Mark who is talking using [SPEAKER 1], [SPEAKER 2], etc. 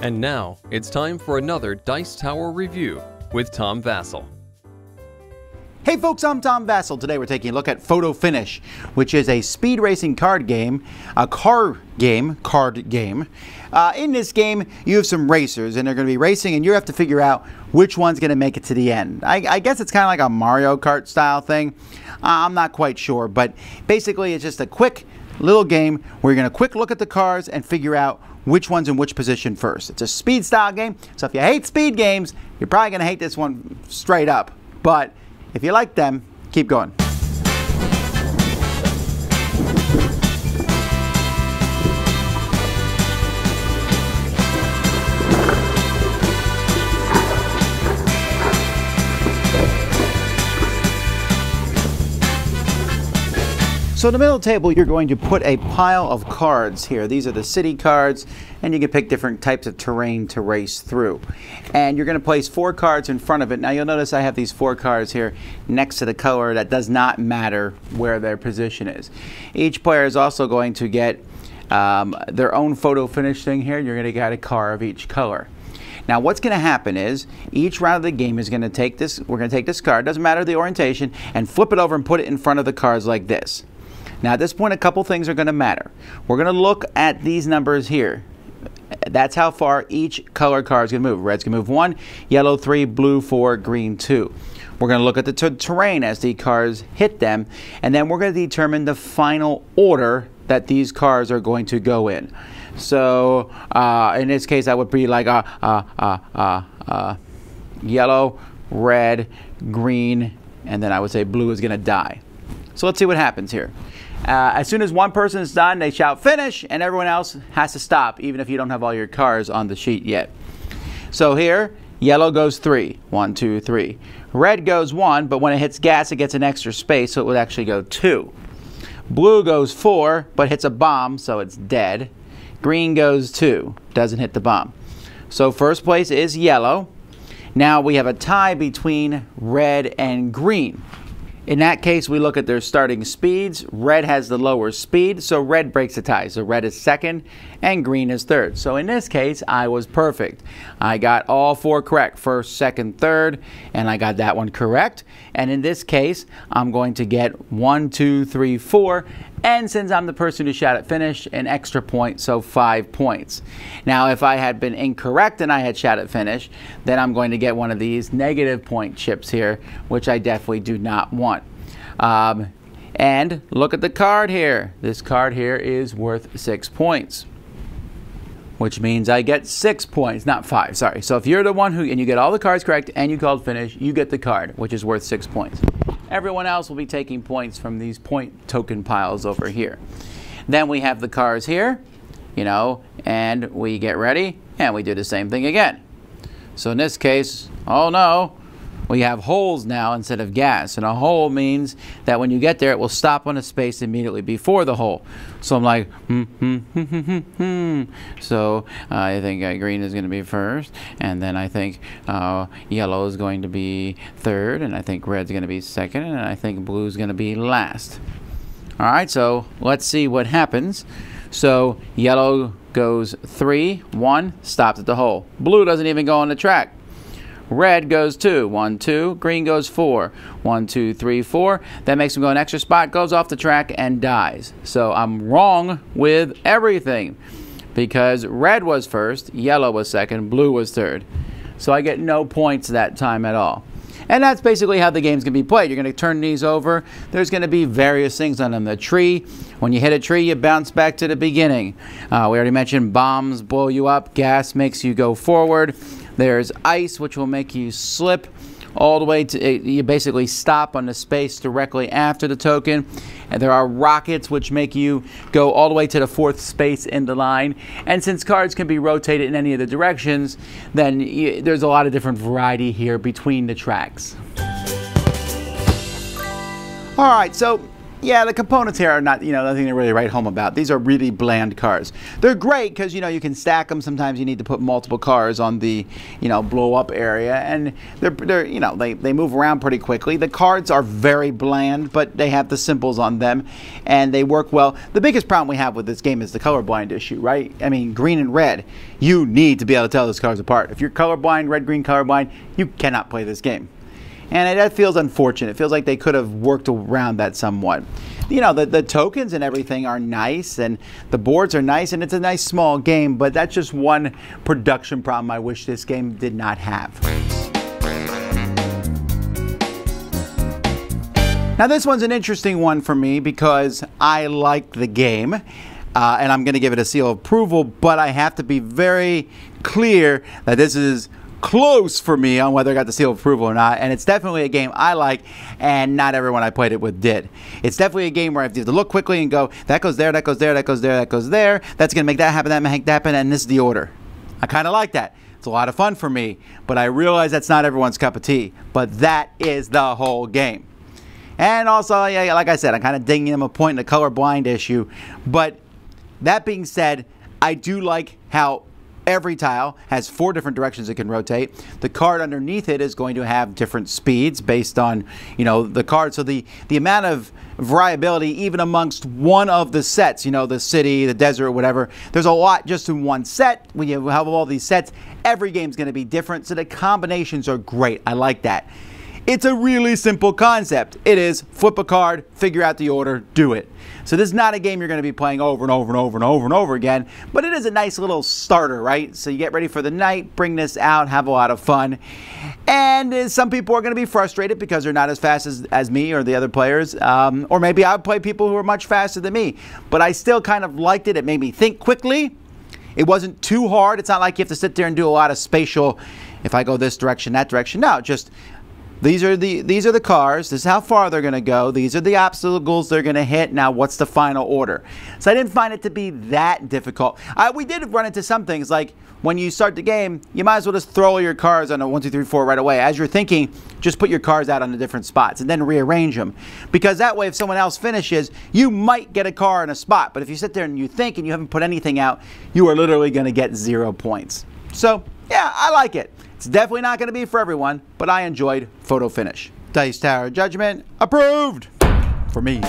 [SPEAKER 1] And now, it's time for another Dice Tower review with Tom Vasel.
[SPEAKER 2] Hey folks, I'm Tom Vasel. Today we're taking a look at Photofinish, which is a speed racing card game, card game. In this game, you have some racers, and they're going to be racing, and you have to figure out which one's going to make it to the end. I guess it's kind of like a Mario Kart style thing. I'm not quite sure, but basically it's just a quick little game where you're going to quick look at the cars and figure out which one's in which position first. It's a speed style game, so if you hate speed games, you're probably going to hate this one straight up. But if you like them, keep going. So in the middle of the table, you're going to put a pile of cards here. These are the city cards, and you can pick different types of terrain to race through. And you're going to place 4 cards in front of it. Now you'll notice I have these 4 cards here next to the color. That does not matter where their position is. Each player is also going to get their own photo finish thing here. You're going to get a card of each color. Now what's going to happen is each round of the game is going to take this, we're going to take this card, doesn't matter the orientation, and flip it over and put it in front of the cards like this. Now at this point a couple things are going to matter. We're going to look at these numbers here. That's how far each color card is going to move. Red's going to move 1, yellow 3, blue 4, green 2. We're going to look at the terrain as the cards hit them, and then we're going to determine the final order that these cards are going to go in. So in this case, that would be like yellow, red, green, and then I would say blue is going to die. So let's see what happens here. As soon as one person is done, they shout finish, and everyone else has to stop, even if you don't have all your cards on the sheet yet. So here, yellow goes 3. 1, 2, 3. Red goes 1, but when it hits gas, it gets an extra space, so it would actually go 2. Blue goes 4, but hits a bomb, so it's dead. Green goes 2, doesn't hit the bomb. So first place is yellow. Now we have a tie between red and green. In that case, we look at their starting speeds. Red has the lower speed, so red breaks the tie. So red is second, and green is third. So in this case, I was perfect. I got all 4 correct, first, second, third, and I got that one correct. And in this case, I'm going to get 1, 2, 3, 4, and since I'm the person who shot at finish, an extra point, so 5 points. Now, if I had been incorrect and I had shot at finish, then I'm going to get one of these negative point chips here, which I definitely do not want. And look at the card here. This card here is worth 6 points, which means I get 6 points, not 5, sorry. So if you're the one and you get all the cards correct and you called finish, you get the card, which is worth 6 points. Everyone else will be taking points from these point token piles over here. Then we have the cars here, and we get ready, and we do the same thing again. So in this case, oh no, we have holes now instead of gas. And a hole means that when you get there, it will stop on a space immediately before the hole. So I'm like, So I think green is going to be first. And then I think yellow is going to be third. And I think red's going to be second. And I think blue is going to be last. All right, so let's see what happens. So yellow goes 3, 1, stops at the hole. Blue doesn't even go on the track. Red goes 2, 1, 2. Green goes 4, 1, 2, 3, 4. That makes him go an extra spot, goes off the track, and dies. So I'm wrong with everything because red was first, yellow was second, blue was third. So I get no points that time at all. And that's basically how the game's going to be played. You're going to turn these over. There's going to be various things on them. The tree, when you hit a tree, you bounce back to the beginning. We already mentioned bombs blow you up. Gas makes you go forward. There's ice, which will make you slip all the way to, you basically stop on the space directly after the token. And there are rockets, which make you go all the way to the 4th space in the line. And since cards can be rotated in any of the directions, then there's a lot of different variety here between the tracks. All right, so Yeah, the components here are not, nothing to really write home about. These are really bland cars. They're great because, you can stack them. Sometimes you need to put multiple cars on the, blow up area, and they move around pretty quickly. The cards are very bland, but they have the symbols on them, and they work well. The biggest problem we have with this game is the colorblind issue, right? I mean, green and red, you need to be able to tell those cars apart. If you're colorblind, red, green, colorblind, you cannot play this game. And that feels unfortunate. It feels like they could have worked around that somewhat. The tokens and everything are nice, and the boards are nice, and it's a nice small game, but that's just one production problem I wish this game did not have. Now this one's an interesting one for me because I like the game, and I'm going to give it a seal of approval, but I have to be very clear that this is close for me on whether I got the seal of approval or not, and it's definitely a game I like, and not everyone I played it with did. It's definitely a game where I have to look quickly and go, that goes there, that goes there, that goes there, that goes there, that's going to make that happen, that make that happen, and this is the order. I kind of like that. It's a lot of fun for me, but I realize that's not everyone's cup of tea, but that is the whole game. And also, yeah, like I said, I'm kind of dinging him a point in the colorblind issue, but that being said, I do like how every tile has 4 different directions it can rotate. The card underneath it is going to have different speeds based on, the card. So the amount of variability even amongst one of the sets, the city, the desert, whatever, there's a lot just in one set. When you have all these sets, every game's going to be different. So the combinations are great. I like that. It's a really simple concept. It is flip a card, figure out the order, do it. So this is not a game you're going to be playing over and over and over and over and over again, but it is a nice little starter, right? So you get ready for the night, bring this out, have a lot of fun. And some people are going to be frustrated because they're not as fast as me or the other players. Or maybe I'll play people who are much faster than me. But I still kind of liked it. It made me think quickly. It wasn't too hard. It's not like you have to sit there and do a lot of spatial, if I go this direction, that direction. No, just these are the cars. This is how far they're going to go. These are the obstacles they're going to hit. Now, what's the final order? So I didn't find it to be that difficult. We did run into some things like when you start the game, you might as well just throw your cars on a 1, 2, 3, 4 right away. As you're thinking, just put your cars out on the different spots and then rearrange them. Because that way, if someone else finishes, you might get a car in a spot. But if you sit there and you think and you haven't put anything out, you are literally going to get 0 points. So, yeah, I like it. It's definitely not going to be for everyone, but I enjoyed Photofinish. Dice Tower Judgment approved for me.